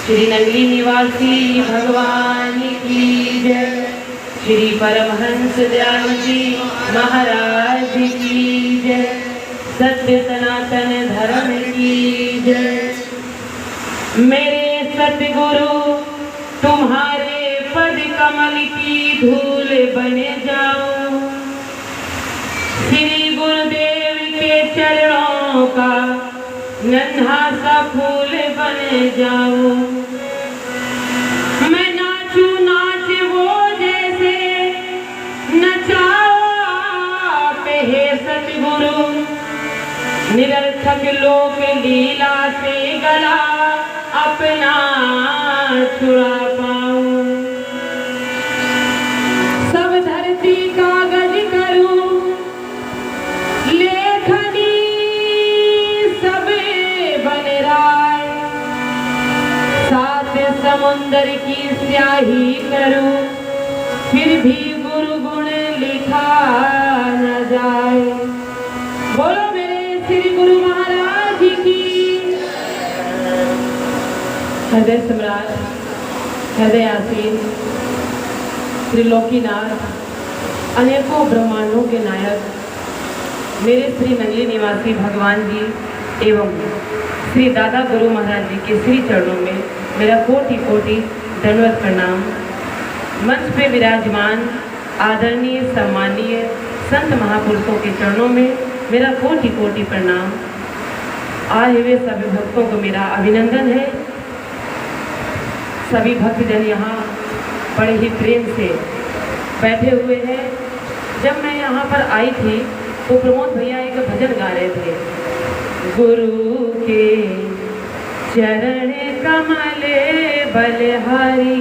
श्री नगरी निवासी भगवान की जय। श्री परमहंस दयाल जी महाराज की जय। सत्य सनातन धर्म की जय। मेरे सतगुरु तुम्हारे पद कमल की धूल बन जाऊं। श्री गुरुदेव के चरणों का नन्हा सा फूल बन जाऊं। मैं नाचूं नाच वो जैसे नचाओ आप हे सतगुरु। निरर्थक लोक लीला से गला अपना छुड़ा पाऊं। सब धरती कागज करूं लेखनी सब बन राय। सात समुंदर की स्याही करूं फिर भी गुरु गुण लिखा न जाए। बोलो मेरे श्री गुरु महाराज की। हृदय सम्राट, हृदय आसीन, त्रिलोकीनाथ, अनेकों ब्रह्मांडों के नायक मेरे श्री नगरी निवासी भगवान जी एवं श्री दादा गुरु महाराज जी के श्री चरणों में मेरा कोटि कोटि दंडवत प्रणाम। मंच पे विराजमान आदरणीय सम्मानीय संत महापुरुषों के चरणों में मेरा कोटि कोटि प्रणाम। आए हुए सभी भक्तों को मेरा अभिनंदन है। सभी भक्तजन यहाँ बड़े ही प्रेम से बैठे हुए हैं। जब मैं यहाँ पर आई थी तो प्रमोद भैया एक भजन गा रहे थे। गुरु के चरण कमले बलिहारी।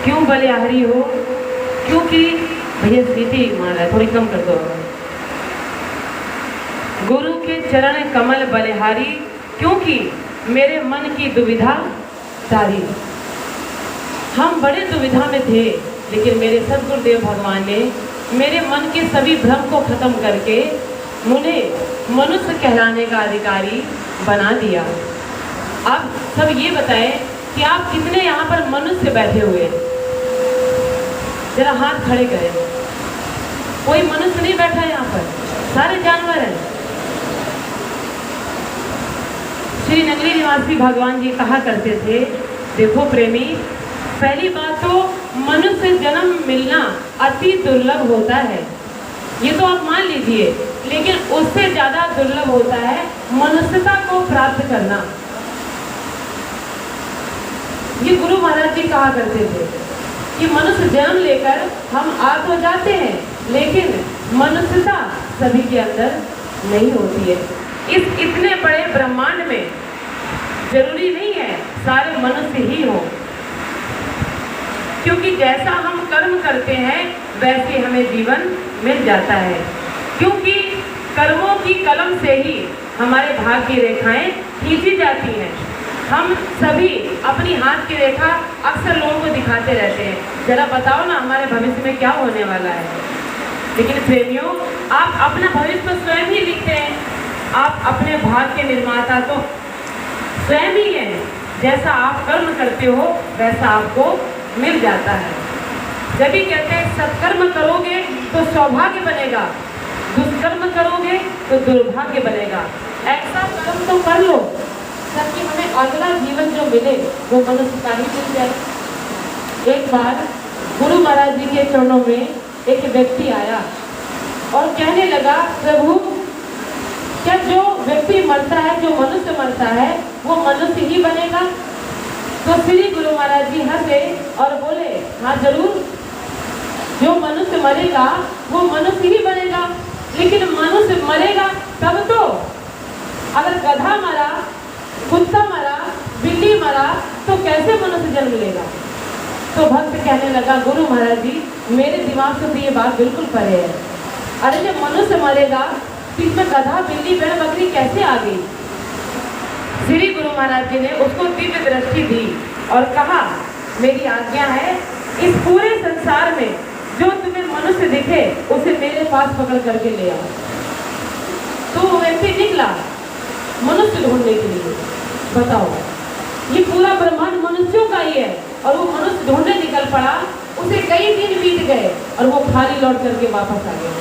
क्यों बलिहारी हो? क्योंकि भैया सीटी मार रहा है, थोड़ी कम कर दो। गुरु के चरण कमल बलिहारी क्योंकि मेरे मन की दुविधा सारी। हम बड़े दुविधा में थे लेकिन मेरे सद्गुरुदेव भगवान ने मेरे मन के सभी भ्रम को खत्म करके मुझे मनुष्य कहलाने का अधिकारी बना दिया। अब सब ये बताएं कि आप कितने यहाँ पर मनुष्य बैठे हुए? जरा हाथ खड़े करें। कोई मनुष्य नहीं बैठा यहाँ पर, सारे जानवर हैं। श्री नगरी निवासी भगवान जी कहा करते थे, देखो प्रेमी, पहली बात तो मनुष्य जन्म मिलना अति दुर्लभ होता है, ये तो आप मान लीजिए। लेकिन उससे ज्यादा दुर्लभ होता है मनुष्यता को प्राप्त करना। ये गुरु महाराज जी कहा करते थे कि मनुष्य जन्म लेकर हम आ तो जाते हैं लेकिन मनुष्यता सभी के अंदर नहीं होती है। इस इतने बड़े ब्रह्मांड में जरूरी नहीं है सारे मनुष्य ही हो, क्योंकि जैसा हम कर्म करते हैं वैसे हमें जीवन मिल जाता है। क्योंकि कर्मों की कलम से ही हमारे भाग्य की रेखाएं खींची जाती हैं। हम सभी अपनी हाथ की रेखा अक्सर लोगों को दिखाते रहते हैं, जरा बताओ ना हमारे भविष्य में क्या होने वाला है। लेकिन प्रेमियों, आप अपना भविष्य तो स्वयं ही लिखते हैं। आप अपने भाग्य के निर्माता तो स्वयं ही हैं। जैसा आप कर्म करते हो वैसा आपको मिल जाता है। जब भी कहते हैं सत्कर्म करोगे तो सौभाग्य बनेगा, दुष्कर्म करोगे तो दुर्भाग्य बनेगा। ऐसा कर्म तो कर लो ताकि हमें अगला जीवन जो मिले वो मनुष्य का ही मिल जाए। एक बार गुरु महाराज जी के चरणों में एक व्यक्ति आया और कहने लगा, प्रभु क्या जो व्यक्ति मरता है, जो मनुष्य मरता है, वो मनुष्य ही बनेगा? तो श्री गुरु महाराज जी हंसे और बोले, हाँ जरूर, जो मनुष्य मरेगा वो मनुष्य ही बनेगा। लेकिन मनुष्य मरेगा तब तो, अगर गधा मरा, कुत्ता मरा, बिल्ली मरा तो कैसे मनुष्य जन्म लेगा? तो भक्त कहने लगा, गुरु महाराज जी मेरे दिमाग से तो ये बात बिल्कुल परे है। अरे जब मनुष्य मरेगा इसमें गधा, बिल्ली, भेड़, बकरी कैसे आ गई? श्री गुरु महाराज जी ने उसको दिव्य दृष्टि दी और कहा, मेरी आज्ञा है, इस पूरे संसार में जो तुम्हें मनुष्य दिखे उसे मेरे पास पकड़ करके ले आओ। तो वो व्यक्ति निकला मनुष्य ढूंढने के लिए। बताओ ये पूरा ब्रह्मांड मनुष्यों का ही है। और वो मनुष्य ढूंढने निकल पड़ा, उसे कई दिन बीत गए और वो खाली लौट करके वापस आ गया।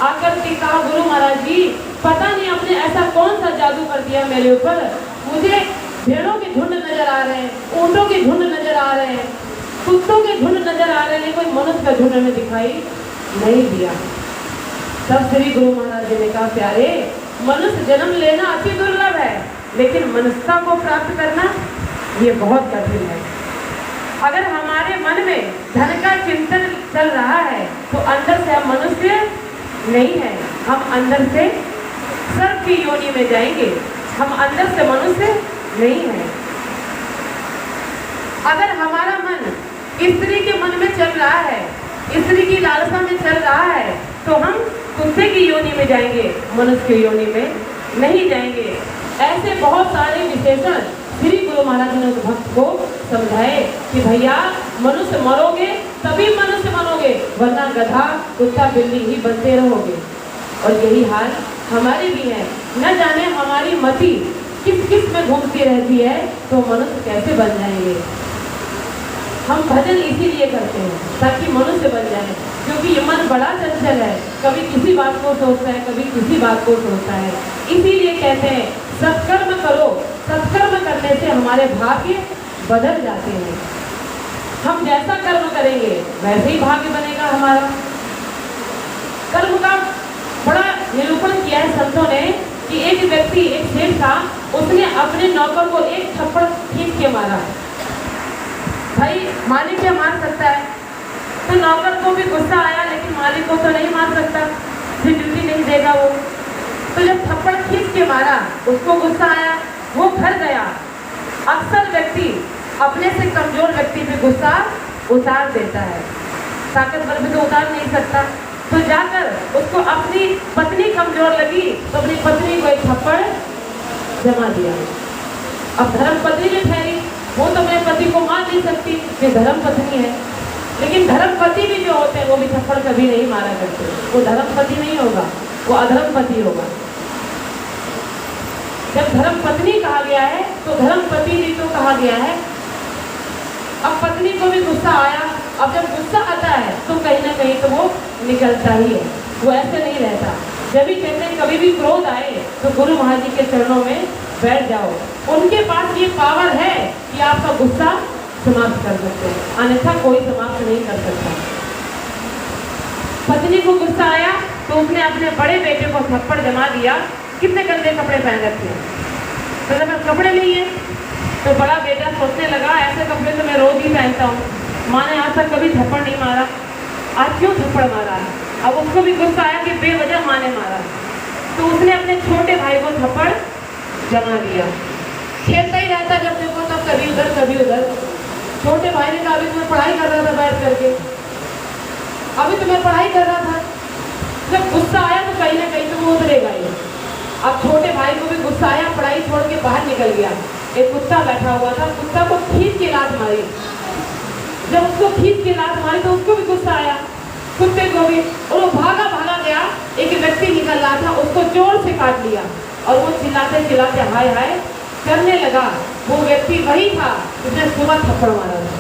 आकर के कहा, गुरु महाराज जी, पता नहीं आपने ऐसा कौन सा जादू कर दिया मेरे ऊपर, मुझे भेड़ों के झुंड नजर आ रहे हैं, ऊंटों के झुंड नजर आ रहे हैं, कुत्तों के झुंड नजर आ रहे हैं, कोई मनुष्य का झुंड में दिखाई नहीं दिया। तब श्री गुरु महाराज जी ने कहा, प्यारे, मनुष्य जन्म लेना अति दुर्लभ है, लेकिन मनुष्यता को प्राप्त करना ये बहुत कठिन है। अगर हमारे मन में धन का चिंतन चल रहा है तो अंदर से हम मनुष्य नहीं है, हम अंदर से सर्प की योनि में जाएंगे, हम अंदर से मनुष्य नहीं है। अगर हमारा मन स्त्री के मन में चल रहा है, स्त्री की लालसा में चल रहा है, तो हम कुत्ते की योनि में जाएंगे, मनुष्य की योनि में नहीं जाएंगे। ऐसे बहुत सारे विशेषण श्री गुरु महाराज जी ने उस भक्त को समझाए कि भैया, मनुष्य मरोगे तभी मनुष्य बनोगे, वरना गधा कुत्ता बिल्ली ही बनते रहोगे। और यही हाल हमारी भी है। न जाने हमारी मति किस किस में घूमती रहती है, तो मनुष्य कैसे बन जाएंगे। हम भजन इसीलिए करते हैं ताकि मनुष्य बन जाए, क्योंकि ये मन बड़ा चंचल है, कभी किसी बात को सोचता है, कभी किसी बात को सोचता है। इसीलिए कहते हैं सत्कर्म करो, सत्कर्म करने से हमारे भाग्य बदल जाते हैं। हम जैसा कर्म करेंगे वैसे ही भाग्य बनेगा हमारा। कर्म का बड़ा निरूपण किया है संतों ने कि एक व्यक्ति, एक सेठ था, उसने अपने नौकर को एक थप्पड़ खींच के मारा। भाई, मालिक क्या मार सकता है, तो नौकर को भी गुस्सा आया, लेकिन मालिक को तो नहीं मार सकता, फिर ड्यूटी नहीं देगा वो। तो जब थप्पड़ खींच के मारा, उसको गुस्सा आया, वो घर गया। अक्सर व्यक्ति अपने से कमजोर व्यक्ति पे गुस्सा उतार देता है, ताकतवर भी तो उतार नहीं सकता। तो जाकर उसको अपनी पत्नी कमजोर लगी तो अपनी पत्नी को एक थप्पड़ जमा दिया। अब धर्म पत्नी जो ठहरी, वो तो अपने पति को मार नहीं सकती, ये धर्म पत्नी है। लेकिन धर्म पति भी जो होते हैं वो भी थप्पड़ कभी नहीं मारा करते, वो धर्म पति नहीं होगा, वो अधर्म पति होगा। जब धर्म पत्नी कहा गया है तो धर्म पति भी तो कहा गया है। अब पत्नी को भी गुस्सा आया, अब जब गुस्सा आता है तो कहीं ना कहीं तो वो निकलता ही है, वो ऐसे नहीं रहता। जब भी कहते हैं कभी भी क्रोध आए तो गुरु महाराज जी के चरणों में बैठ जाओ, उनके पास ये पावर है कि आपका गुस्सा समाप्त कर सकते हैं, अन्यथा कोई समाप्त नहीं कर सकता। पत्नी को गुस्सा आया तो उसने अपने बड़े बेटे को थप्पड़ जमा दिया। कितने गंदे कपड़े पहन रखे हैं, तो कपड़े नहीं है। तो बड़ा बेटा सोचने लगा, ऐसे कपड़े तो मैं रोज ही पहनता हूँ, माँ ने आज तक कभी थप्पड़ नहीं मारा, आज क्यों थप्पड़ मारा। अब उसको भी गुस्सा आया कि बेवजह माँ ने मारा, तो उसने अपने छोटे भाई को थप्पड़ जमा दिया। खेलता ही रहता जब देखो तब कभी उधर कभी उधर। छोटे भाई ने कहा, अभी तो मैं पढ़ाई कर रहा था बैठ करके, अभी तो मैं पढ़ाई कर रहा था। जब गुस्सा आया तो कहीं ना कहीं तो वो उतरेगा ही। अब छोटे भाई को भी गुस्सा आया, पढ़ाई छोड़ के बाहर निकल गया। एक कुत्ता बैठा हुआ था, कुत्ता को खींच के लात मारी। जब उसको खींच के लात मारी तो उसको भी गुस्सा आया, कुत्ते को भी, और वो भागा भागा गया। एक व्यक्ति निकल रहा था, उसको जोर से काट लिया और वो चिल्लाते चिल्लाते हाय हाय करने लगा। वो व्यक्ति वही था जिसने सुबह थप्पड़ मारा था,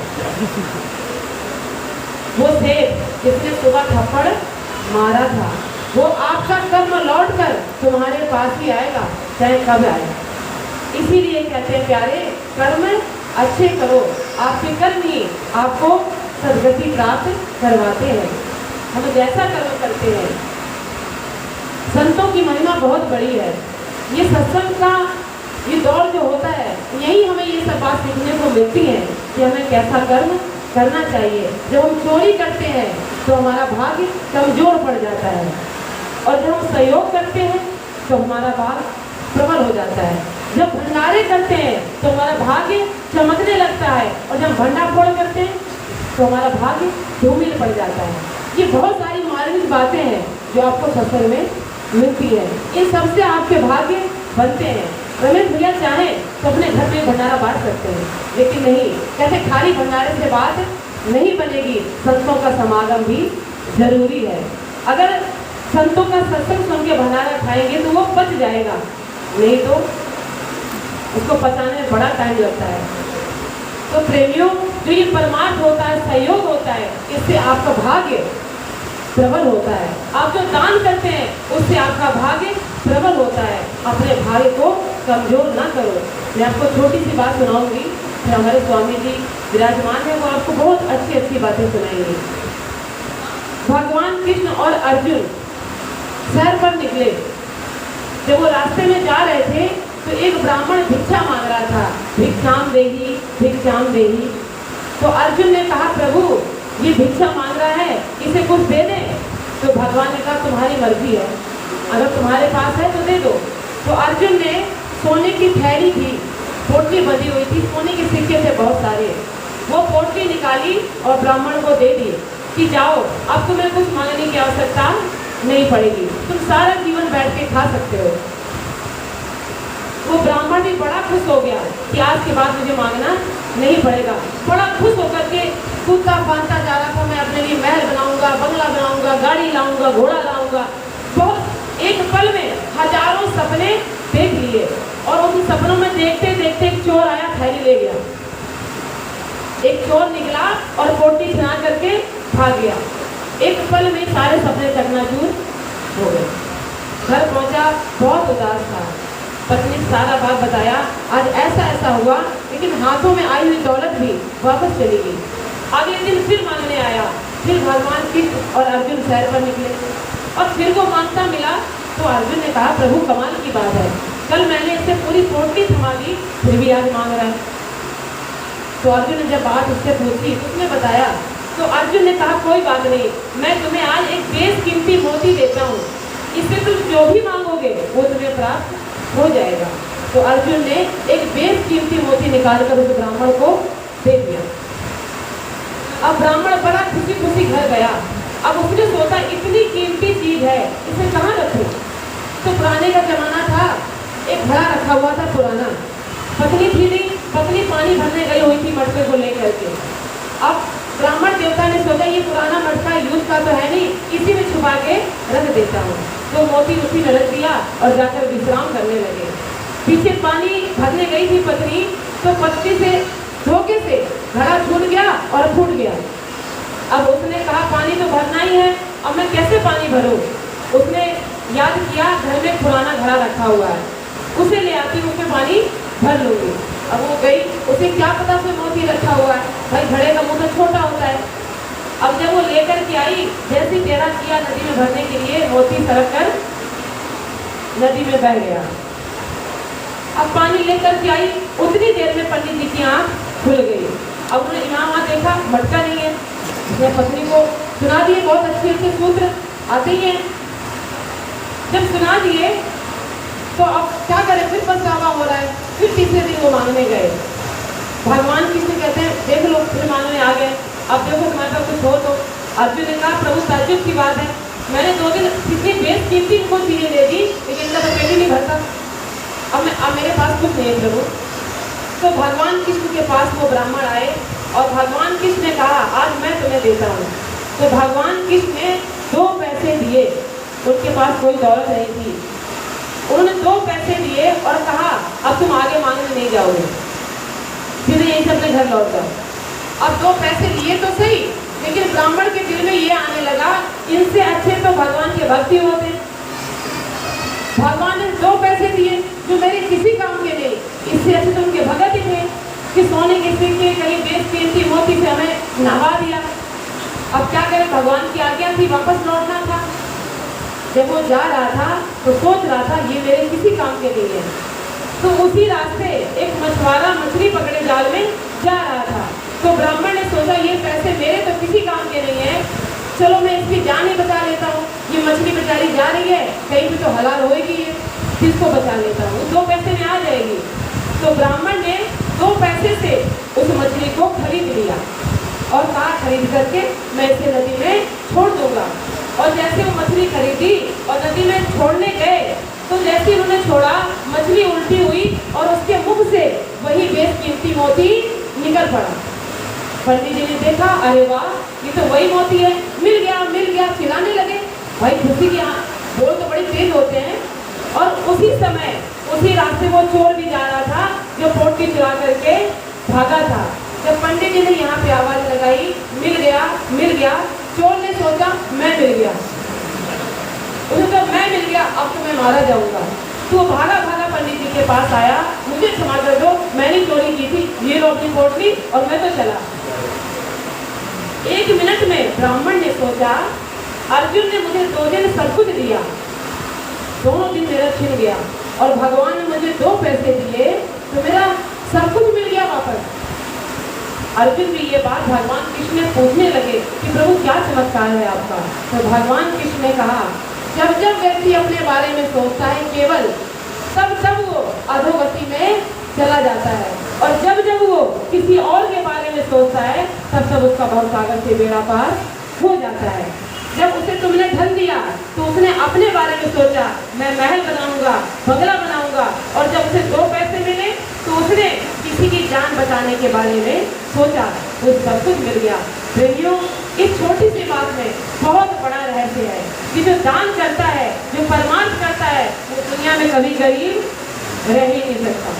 वो सेठ जिसने सुबह थप्पड़ मारा था। वो आपका कर्म लौट कर तुम्हारे पास ही आएगा, चाहे कब आए। इसीलिए कहते हैं प्यारे, कर्म अच्छे करो, आपके कर्म ही आपको सद्गति प्राप्त करवाते हैं। हम जैसा कर्म करते हैं, संतों की महिमा बहुत बड़ी है। ये सत्संग का ये दौर जो होता है, यही हमें ये सब बात सीखने को मिलती है कि हमें कैसा कर्म करना चाहिए। जब हम चोरी करते हैं तो हमारा भाग्य कमजोर पड़ जाता है, और जब हम सहयोग करते हैं तो हमारा भाग्य प्रबल हो जाता है। जब भंडारे करते हैं तो हमारा भाग्य चमकने लगता है, और जब भंडाफोड़ करते हैं तो हमारा भाग्य धूमिल पड़ जाता है। ये बहुत सारी मार्मिक बातें हैं जो आपको सत्संग में मिलती है। इन सबसे आपके भाग्य बनते हैं। रमेश भैया चाहें तो अपने घर में भंडारा बांट सकते हैं, लेकिन नहीं, कहते खाली भंडारे से बात नहीं बनेगी, संतों का समागम भी जरूरी है। अगर संतों का सत्संग सुन के भंडारा खाएंगे तो वो बच जाएगा, नहीं तो उसको पचाने में बड़ा टाइम लगता है। तो प्रेमियों, जो ये परमार्थ होता है, सहयोग होता है, इससे आपका भाग्य प्रबल होता है। आप जो दान करते हैं उससे आपका भाग्य प्रबल होता है। अपने भाग्य को कमजोर ना करो। मैं आपको छोटी सी बात सुनाऊंगी, फिर हमारे स्वामी जी विराजमान है, वो आपको बहुत अच्छी अच्छी बातें सुनाएंगे। भगवान कृष्ण और अर्जुन शहर पर निकले। जब वो रास्ते में जा रहे थे तो एक ब्राह्मण भिक्षा मांग रहा था, भिक्षाम देही, भिक्षाम देही। तो अर्जुन ने कहा, प्रभु ये भिक्षा मांग रहा है, इसे कुछ दे दे। तो भगवान ने कहा, तुम्हारी मर्जी है, अगर तुम्हारे पास है तो दे दो। तो अर्जुन ने सोने की थैली थी, पोटली बंधी हुई थी, सोने के सिक्के थे बहुत सारे, वो पोटली निकाली और ब्राह्मण को दे दी कि जाओ, अब तुम्हें कुछ मांगने की आवश्यकता नहीं पड़ेगी, तुम सारा जीवन बैठ के खा सकते हो। वो ब्राह्मण भी बड़ा खुश हो गया कि आज के बाद मुझे मांगना नहीं पड़ेगा। बड़ा खुश होकर के कूदता फांदता जा रहा था, मैं अपने लिए महल बनाऊंगा, बंगला बनाऊंगा, गाड़ी लाऊंगा, घोड़ा लाऊंगा। बहुत एक पल में हजारों सपने देख लिए और उन सपनों में देखते देखते एक चोर आया, थैली ले गया। एक चोर निकला और पोटली छिना करके भाग गया। एक पल में सारे सपने चकनाचूर हो गए। घर पहुंचा, बहुत उदास था। पत्नी ने सारा बात बताया, आज ऐसा ऐसा हुआ, लेकिन हाथों में आई हुई दौलत भी वापस चली गई। अगले दिन फिर मांगने आया, फिर भगवान कृष्ण और अर्जुन शहर पर निकले और फिर वो मांगता मिला। तो अर्जुन ने कहा, प्रभु कमाल की बात है, कल मैंने इससे पूरी पोटली थमा दी, फिर भी आज मांग रहा है। तो अर्जुन ने जब बात उससे पूछी, उसने बताया। तो अर्जुन ने कहा, कोई बात नहीं, मैं तुम्हें आज एक बेशकीमती मोती देता हूँ, इससे तुम जो भी मांगोगे वो तुम्हें प्राप्त हो जाएगा। तो अर्जुन ने एक बेशकीमती मोती निकालकर उस ब्राह्मण को दे दिया। अब ब्राह्मण बड़ा खुशी खुशी घर गया। अब उसने सोचा, इतनी कीमती चीज है, इसे कहाँ रखूं? तो पुराने का जमाना था, एक घड़ा रखा हुआ था पुराना। पत्नी थी नहीं, पत्नी पानी भरने गई हुई थी मटके को लेकर के। अब ब्राह्मण देवता ने सोचा, ये पुराना मटका यूज का तो है नहीं, इसी में छुपा के रख देता हूँ। तो मोती उसी में रख दिया और जाकर विश्राम करने लगे। पीछे पानी भरने गई थी पत्नी, तो पत्नी से धोखे से घड़ा छूट गया और फूट गया। अब उसने कहा, पानी तो भरना ही है, अब मैं कैसे पानी भरूं? उसने याद किया, घर में पुराना घड़ा रखा हुआ है, उसे ले आती हूँ, उसमें पानी भर लूंगी। अब वो गई, उसे क्या पता उसमें मोती रखा हुआ है, भाई घड़े का मुंह तो छोटा होता है। अब जब वो लेकर के आई, जैसी टेढ़ा किया नदी में भरने के लिए, मोती सरक कर नदी में बह गया। अब पानी लेकर के आई, उतनी देर में पंडित जी की आंख खुल गई। अब उन्होंने यहाँ देखा, मटका नहीं है। उसने पत्नी को सुना दिए, बहुत अच्छे अच्छे सूत्र आते ही हैं। जब सुना दिए तो अब क्या करें, फिर पछतावा हो रहा है। फिर तीसरे दिन वो मांगने गए। भगवान कृष्ण कहते हैं, देख लो, फिर मांगने आ गए, अब देखो तुम्हारे पास कुछ हो तो। अर्जुन ने कहा, प्रभु ताज्जुब की बात है, मैंने 2 दिन कितनी बेशकीमती इनको चीजें दे दी, लेकिन इनका तो पेट ही नहीं भरता। अब मेरे पास कुछ नहीं है प्रभु। तो भगवान कृष्ण के पास वो ब्राह्मण आए और भगवान कृष्ण ने कहा, आज मैं तुम्हें देता हूँ। तो भगवान कृष्ण ने 2 पैसे दिए, उनके पास कोई दौलत नहीं थी। उन्होंने 2 पैसे दिए और कहा, अब तुम आगे मांगने नहीं जाओगे, फिर यहीं से अपने घर लौट जाओ। अब 2 पैसे लिए तो सही, लेकिन ब्राह्मण के दिल में ये आने लगा, इनसे अच्छे तो भगवान के भक्ति होते। भगवान ने 2 पैसे दिए जो मेरे किसी काम के नहीं, इससे अच्छे तो उनके भगत ही थे कि सोने के सिक्के, कहीं बेशकीमती मोती से हमें नवा दिया। अब क्या करें, भगवान की आज्ञा थी, वापस लौटना था। जब वो जा रहा था तो सोच रहा था, ये मेरे किसी काम के नहीं है। तो उसी रास्ते एक मछुआरा मछली पकड़े जाल में जा रहा था। तो ब्राह्मण ने सोचा, ये पैसे मेरे तो किसी काम के नहीं है, चलो मैं इसकी जान ही बचा लेता हूँ। ये मछली बेचारी जा रही है, कहीं भी तो हलाल होएगी, ये किसको बचा लेता हूँ, 2 पैसे में आ जाएगी। तो ब्राह्मण ने 2 पैसे से उस मछली को खरीद लिया और कहा, खरीद करके मैं इसे नदी में छोड़ दूंगा। और जैसे वो मछली खरीदी और नदी में छोड़ने गए, तो जैसे उन्होंने छोड़ा, मछली उल्टी हुई और उसके मुख से वही बेशकीमती मोती निकल पड़ा। पंडित जी ने देखा, अरे वाह, ये तो वही मोती है, मिल गया, चिल्लाने लगे। भाई खुशी की बोल तो बड़े तेज होते हैं। और उसी समय उसी रास्ते वो चोर भी जा रहा था जो पोटली चुरा करके भागा था। जब पंडित जी ने यहाँ पे आवाज लगाई, मिल गया, चोर ने सोचा मैं मिल गया, उसने कहा मैं मिल गया, अब तो मैं मारा जाऊंगा। तो वो भागा पंडित जी के पास आया, मुझे क्षमा कर दो, मैंने चोरी की थी, ये लो अपनी पोटली, और मैं तो चला। 1 मिनट में ब्राह्मण ने सोचा अर्जुन ने मुझे 2 दिन सब कुछ दिया, दोनों दिन मेरा छिन गया, और भगवान ने मुझे 2 पैसे दिए तो मेरा सब कुछ मिल गया वापस। अर्जुन भी ये बात भगवान कृष्ण ने पूछने लगे कि प्रभु क्या चमत्कार है आपका। तो भगवान कृष्ण ने कहा, जब जब व्यक्ति अपने बारे में सोचता है केवल, तब वो अधोगति में चला जाता है, और जब जब वो किसी और के बारे में सोचता है तब उसका भवसागर से बेड़ा पार हो जाता है। जब उसे तुमने धन दिया तो उसने अपने बारे में सोचा, मैं महल बनाऊंगा, बंगला बनाऊंगा, और जब उसे 2 पैसे मिले तो उसने किसी की जान बचाने के बारे में सोचा, वो सब कुछ मिल गया। प्रेमियों, इस छोटी सी बात में बहुत बड़ा रहस्य है कि जो दान करता है, जो परमार्थ करता है, वो दुनिया में कभी गरीब रह ही नहीं सकता।